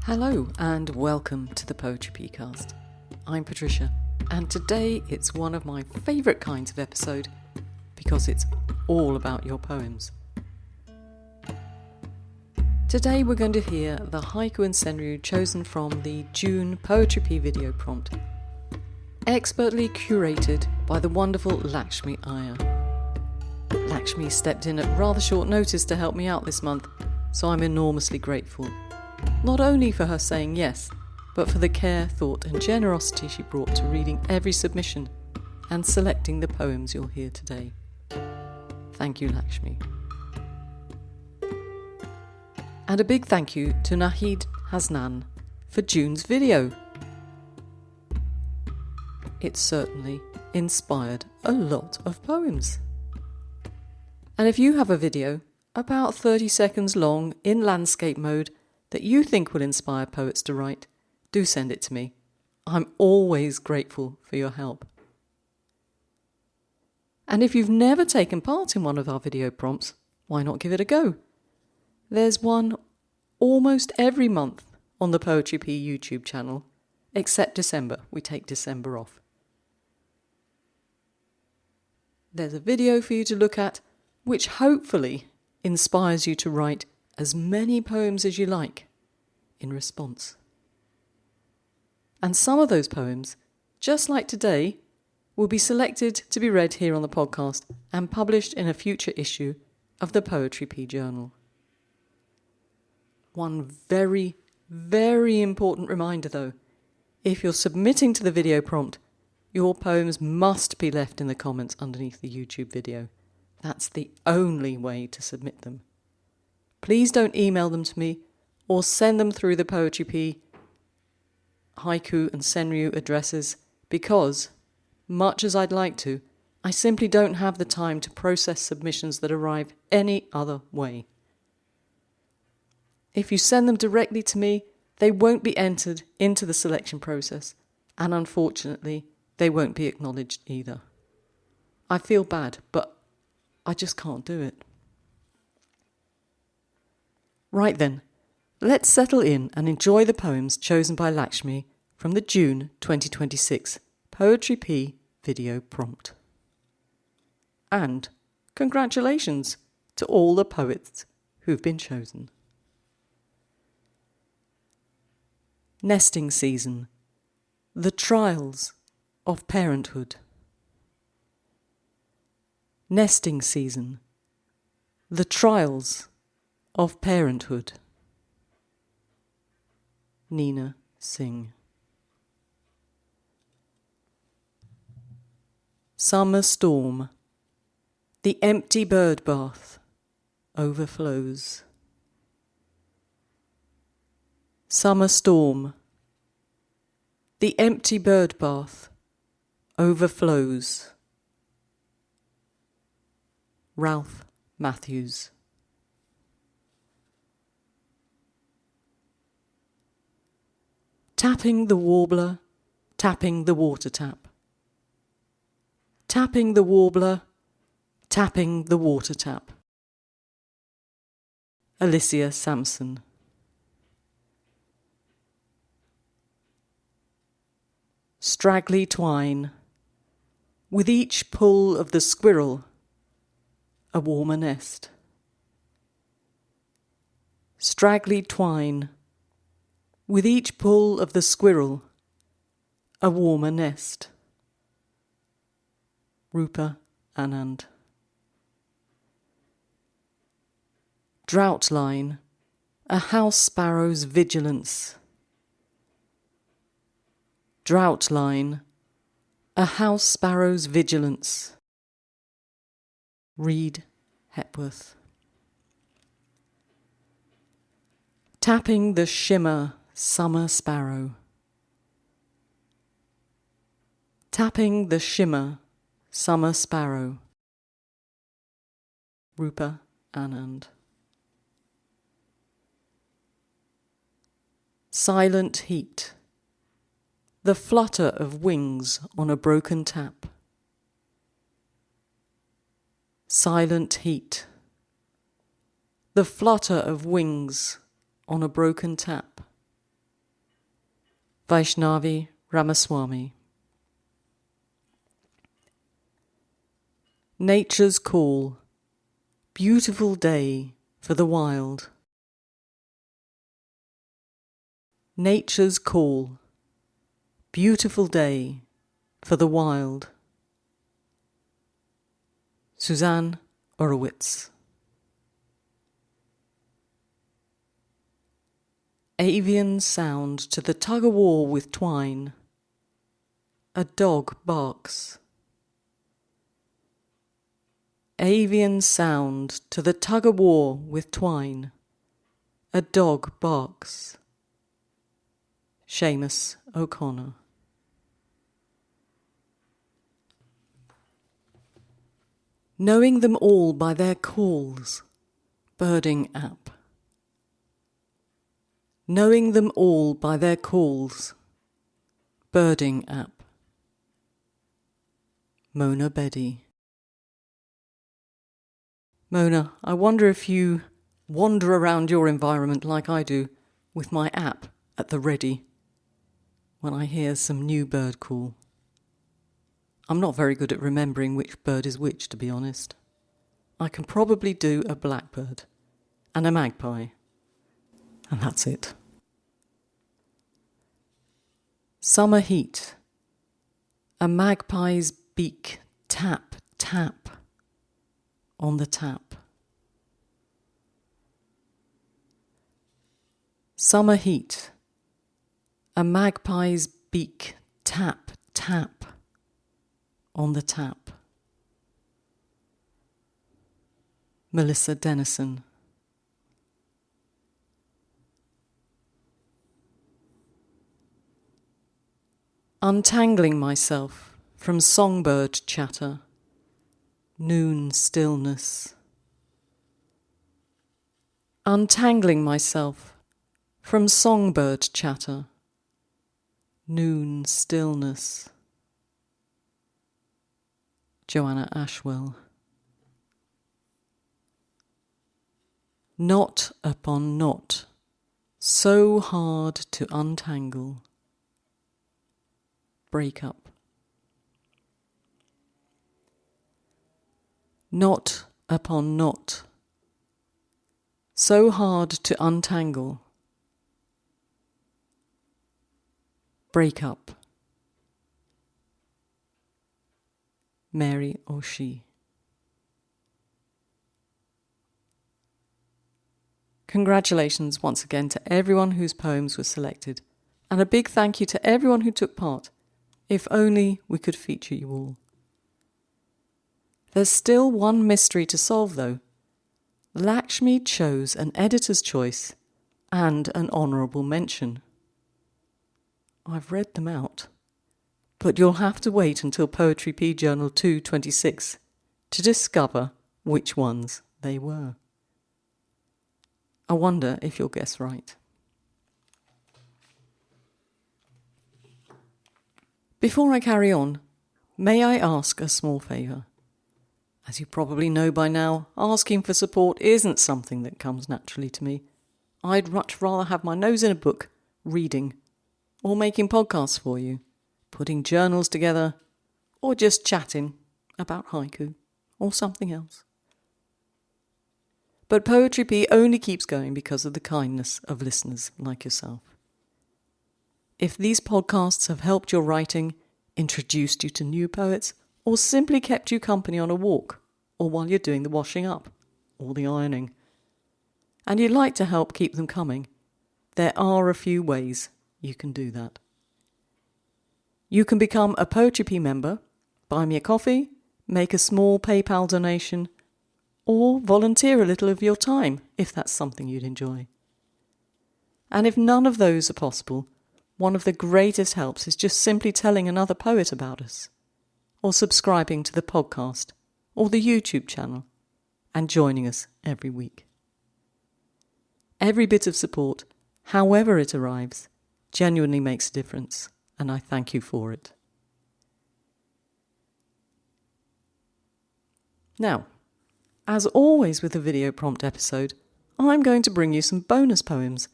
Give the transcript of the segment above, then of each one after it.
Hello and welcome to the Poetry Pea Cast. I'm Patricia, and today it's one of my favourite kinds of episode because it's all about your poems. Today we're going to hear the Haiku and Senryu chosen from the June Poetry Pea Video Prompt, expertly curated by the wonderful Lakshmi Iyer. Lakshmi stepped in at rather short notice to help me out this month, so I'm enormously grateful. Not only for her saying yes, but for the care, thought and generosity she brought to reading every submission and selecting the poems you'll hear today. Thank you, Lakshmi. And a big thank you to Reid Hepworth for June's video. It certainly inspired a lot of poems. And if you have a video about 30 seconds long in landscape mode that you think will inspire poets to write, do send it to me. I'm always grateful for your help. And if you've never taken part in one of our video prompts, why not give it a go? There's one almost every month on the Poetry Pea YouTube channel, except December. We take December off. There's a video for you to look at, which hopefully inspires you to write as many poems as you like in response. And some of those poems, just like today, will be selected to be read here on the podcast and published in a future issue of the Poetry Pea Journal. One very, very important reminder though, if you're submitting to the video prompt, your poems must be left in the comments underneath the YouTube video. That's the only way to submit them. Please don't email them to me or send them through the Poetry Pea, Haiku and Senryu addresses because, much as I'd like to, I simply don't have the time to process submissions that arrive any other way. If you send them directly to me, they won't be entered into the selection process, and unfortunately, they won't be acknowledged either. I feel bad, but I just can't do it. Right then, let's settle in and enjoy the poems chosen by Lakshmi from the June 2026 Poetry Pea Video Prompt. And congratulations to all the poets who've been chosen. Nesting Season, The Trials of Parenthood. Nesting Season, The Trials of Parenthood. Neena Singh. Summer Storm, The Empty Bird Bath Overflows. Summer Storm, The Empty Bird Bath Overflows. Ralph Mathews. Tapping the warbler, tapping the water tap. Tapping the warbler, tapping the water tap. Alicia Samson. Straggly twine, with each pull of the squirrel, a warmer nest. Straggly twine, with each pull of the squirrel, a warmer nest. Rupa Anand. Drought line, a house sparrow's vigilance. Drought line, a house sparrow's vigilance. Reid Hepworth. Tapping the shimmer, summer sparrow. Tapping the shimmer, summer sparrow. Rupa Anand. Silent heat, the flutter of wings on a broken tap. Silent heat, the flutter of wings on a broken tap. Vaishnavi Ramaswamy. Nature's call, beautiful day for the wild. Nature's call, beautiful day for the wild. Suzanne Horowitz. Avian sound to the tug-of-war with twine. A dog barks. Avian sound to the tug-of-war with twine. A dog barks. Seamus O'Connor. Knowing them all by their calls. Birding app. Knowing them all by their calls. Birding app. Mona Beddy. Mona, I wonder if you wander around your environment like I do, with my app at the ready, when I hear some new bird call. I'm not very good at remembering which bird is which, to be honest. I can probably do a blackbird and a magpie, and that's it. Summer heat. A magpie's beak tap, tap on the tap. Summer heat. A magpie's beak tap, tap on the tap. Melissa Dennison. Untangling myself from songbird chatter. Noon stillness. Untangling myself from songbird chatter. Noon stillness. Joanna Ashwell. Knot upon knot, so hard to untangle. Breakup. Knot upon knot, so hard to untangle. Breakup. Mary O'Shea. Congratulations once again to everyone whose poems were selected, and a big thank you to everyone who took part. If only we could feature you all. There's still one mystery to solve though. Lakshmi chose an editor's choice and an honourable mention. I've read them out, but you'll have to wait until Poetry Pea Journal 226 to discover which ones they were. I wonder if you'll guess right. Before I carry on, may I ask a small favour? As you probably know by now, asking for support isn't something that comes naturally to me. I'd much rather have my nose in a book, reading, or making podcasts for you, putting journals together, or just chatting about haiku or something else. But Poetry Pea only keeps going because of the kindness of listeners like yourself. If these podcasts have helped your writing, introduced you to new poets, or simply kept you company on a walk, or while you're doing the washing up, or the ironing, and you'd like to help keep them coming, there are a few ways you can do that. You can become a Poetry Pea member, buy me a coffee, make a small PayPal donation, or volunteer a little of your time if that's something you'd enjoy. And if none of those are possible, one of the greatest helps is just simply telling another poet about us, or subscribing to the podcast or the YouTube channel, and joining us every week. Every bit of support, however it arrives, genuinely makes a difference, and I thank you for it. Now, as always with a video prompt episode, I'm going to bring you some bonus poems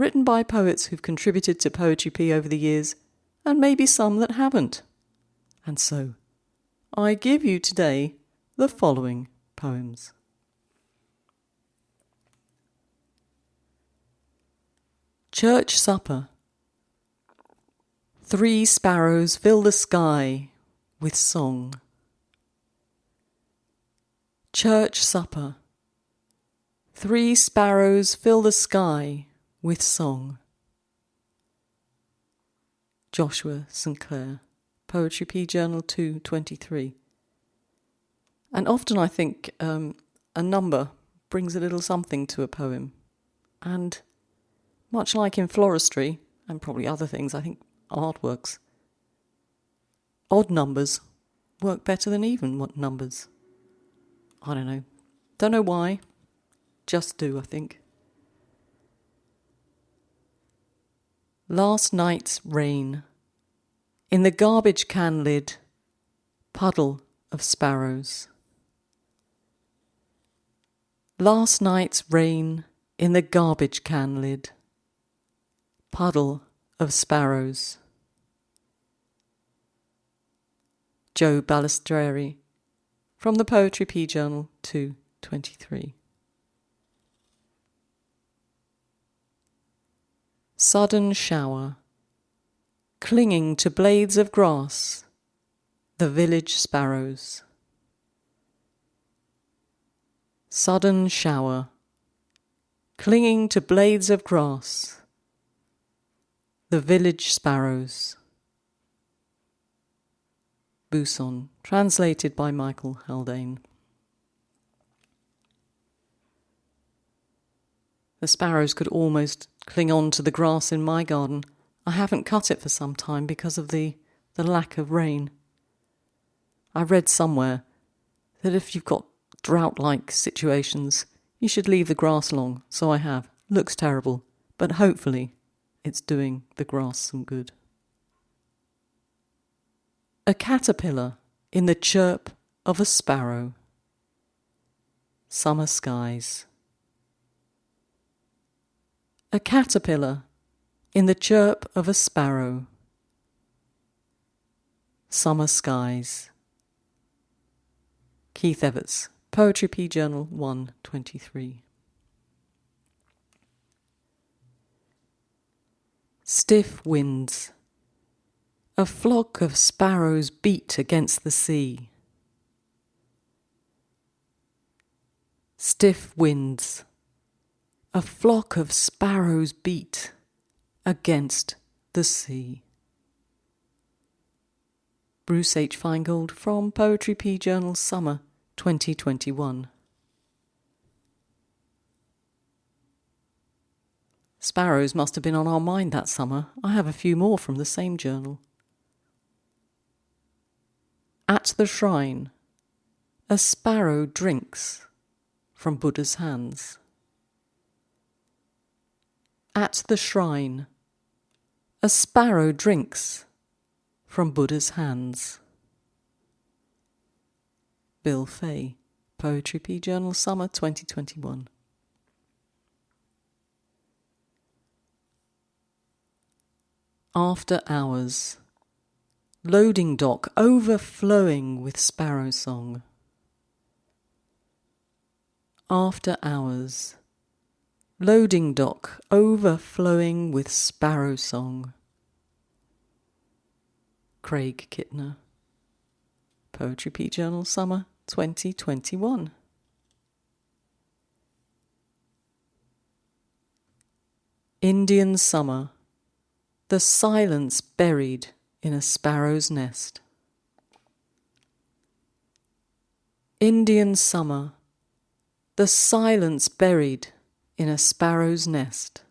written by poets who've contributed to Poetry Pea over the years, and maybe some that haven't. And so, I give you today the following poems. Church Supper. 3 sparrows fill the sky with song. Church Supper. 3 sparrows fill the sky with song. Joshua St. Clair, Poetry Pea Journal 223. And often I think a number brings a little something to a poem. And much like in floristry, and probably other things, I think artworks, odd numbers work better than even numbers. I don't know. Don't know why. Just do, I think. Last night's rain. In the garbage can lid, puddle of sparrows. Last night's rain in the garbage can lid, puddle of sparrows. Joe Balistreri, from the Poetry Pea Journal 223. Sudden shower, clinging to blades of grass, the village sparrows. Sudden shower, clinging to blades of grass, the village sparrows. Buson, translated by Michael Haldane. The sparrows could almost cling on to the grass in my garden. I haven't cut it for some time because of the lack of rain. I read somewhere that if you've got drought-like situations, you should leave the grass long, so I have. Looks terrible, but hopefully it's doing the grass some good. A caterpillar in the chirp of a sparrow. Summer skies. A caterpillar in the chirp of a sparrow. Summer skies. Keith Everts, Poetry Pea Journal 123. Stiff winds. A flock of sparrows beat against the sea. Stiff winds. A flock of sparrows beat against the sea. Bruce H. Feingold, from Poetry Pea Journal Summer 2021. Sparrows must have been on our mind that summer. I have a few more from the same journal. At the shrine, a sparrow drinks from Buddha's hands. At the shrine, a sparrow drinks from Buddha's hands. Bill Fay, Poetry Pea Journal Summer 2021. After hours. Loading dock overflowing with sparrow song. After hours. Loading dock overflowing with sparrow song. Craig Kittner, Poetry Pea Journal Summer 2021. Indian summer. The silence buried in a sparrow's nest. Indian summer, the silence buried in a sparrow's nest.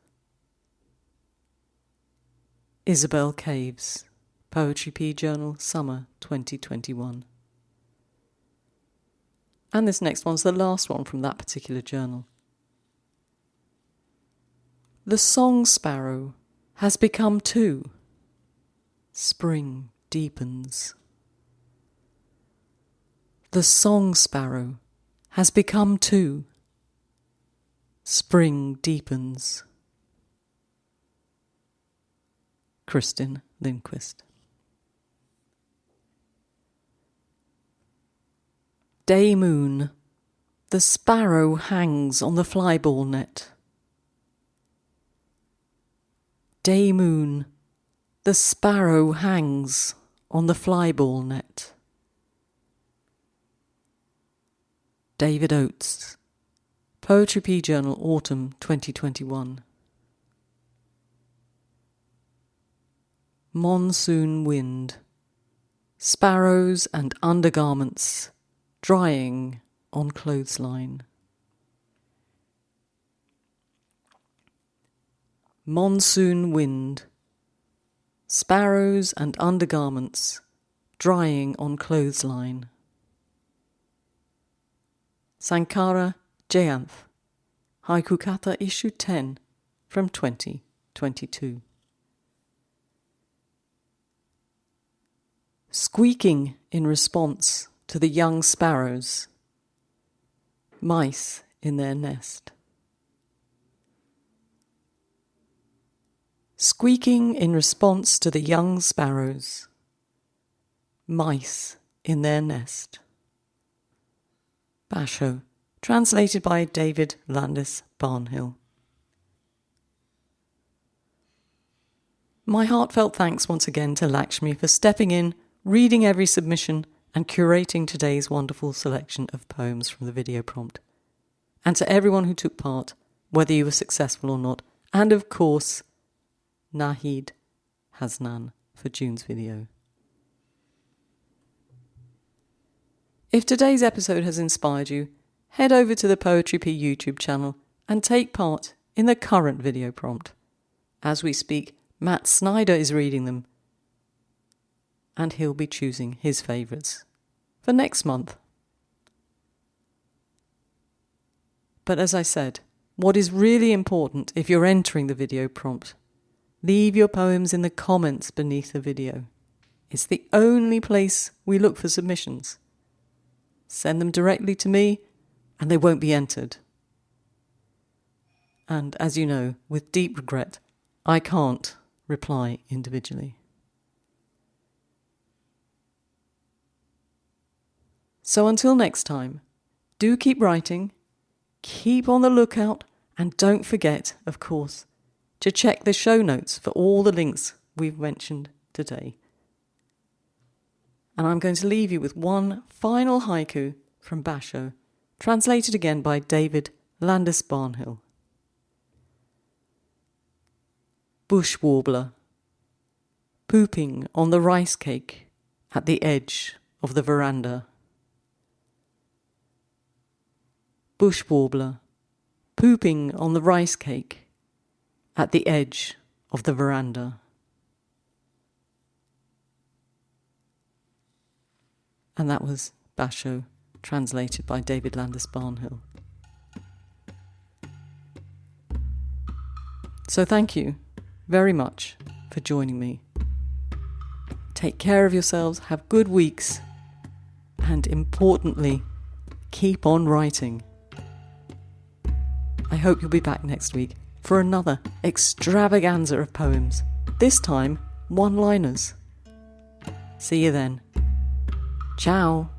Isabel Caves, Poetry Pea Journal, Summer 2021. And this next one's the last one from that particular journal. The song sparrow has become two. Spring deepens. The song sparrow has become two. Spring deepens. Kristin Lindquist. Day moon, the sparrow hangs on the flyball net. Day moon, the sparrow hangs on the flyball net. David Oates, Poetry Pea Journal, Autumn 2021. Monsoon wind, sparrows and undergarments drying on clothesline. Monsoon wind, sparrows and undergarments drying on clothesline. Sankara Jayanth, Haiku Katha Issue 10 from 2022. Squeaking in response to the young sparrows, mice in their nest. Squeaking in response to the young sparrows, mice in their nest. Bashō, translated by David Landis Barnhill. My heartfelt thanks once again to Lakshmi for stepping in, reading every submission and curating today's wonderful selection of poems from the video prompt. And to everyone who took part, whether you were successful or not, and of course, Nahid Hasnan for June's video. If today's episode has inspired you, head over to the Poetry Pea YouTube channel and take part in the current video prompt. As we speak, Matt Snyder is reading them, and he'll be choosing his favourites for next month. But as I said, what is really important if you're entering the video prompt, leave your poems in the comments beneath the video. It's the only place we look for submissions. Send them directly to me and they won't be entered. And as you know, with deep regret, I can't reply individually. So until next time, do keep writing, keep on the lookout, and don't forget, of course, to check the show notes for all the links we've mentioned today. And I'm going to leave you with one final haiku from Bashō, translated again by David Landis Barnhill. Bush warbler, pooping on the rice cake at the edge of the veranda. Bush warbler, pooping on the rice cake at the edge of the veranda. And that was Bashō, translated by David Landis Barnhill. So thank you very much for joining me. Take care of yourselves, have good weeks, and importantly, keep on writing. I hope you'll be back next week for another extravaganza of poems, this time one-liners. See you then. Ciao.